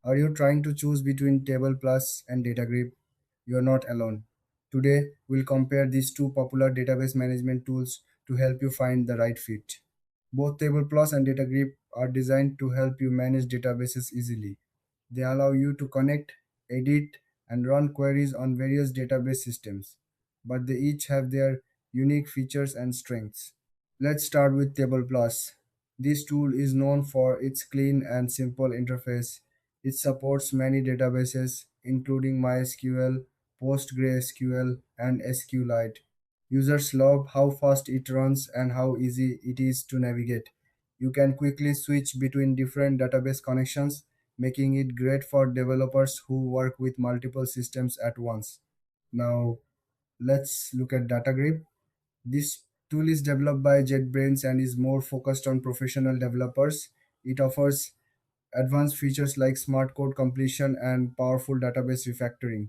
Are you trying to choose between TablePlus and DataGrip? You are not alone. Today, we'll compare these two popular database management tools to help you find the right fit. Both TablePlus and DataGrip are designed to help you manage databases easily. They allow you to connect, edit, and run queries on various database systems, but they each have their unique features and strengths. Let's start with TablePlus. This tool is known for its clean and simple interface. It supports many databases, including MySQL, PostgreSQL, and SQLite. Users love how fast it runs and how easy it is to navigate. You can quickly switch between different database connections, making it great for developers who work with multiple systems at once. Now, let's look at DataGrip. This tool is developed by JetBrains and is more focused on professional developers. It offers advanced features like smart code completion and powerful database refactoring.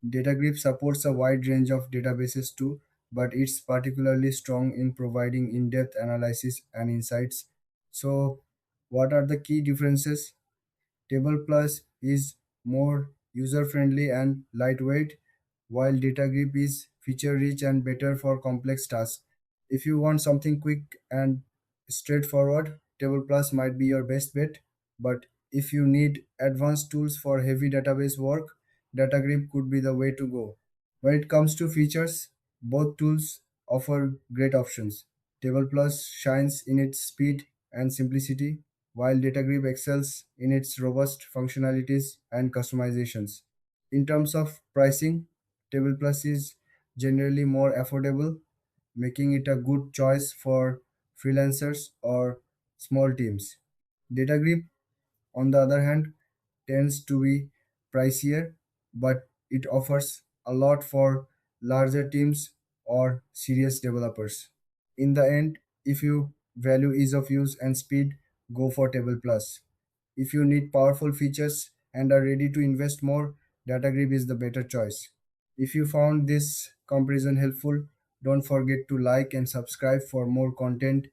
DataGrip supports a wide range of databases too, but it's particularly strong in providing in-depth analysis and insights. So, what are the key differences? TablePlus is more user-friendly and lightweight, while DataGrip is feature-rich and better for complex tasks. If you want something quick and straightforward, TablePlus might be your best bet. But if you need advanced tools for heavy database work, DataGrip could be the way to go. When it comes to features, both tools offer great options. TablePlus shines in its speed and simplicity, while DataGrip excels in its robust functionalities and customizations. In terms of pricing, TablePlus is generally more affordable, making it a good choice for freelancers or small teams. DataGrip, on the other hand, tends to be pricier, but it offers a lot for larger teams or serious developers. In the end, if you value ease of use and speed, go for Table Plus. If you need powerful features and are ready to invest more, DataGrip is the better choice. If you found this comparison helpful, don't forget to like and subscribe for more content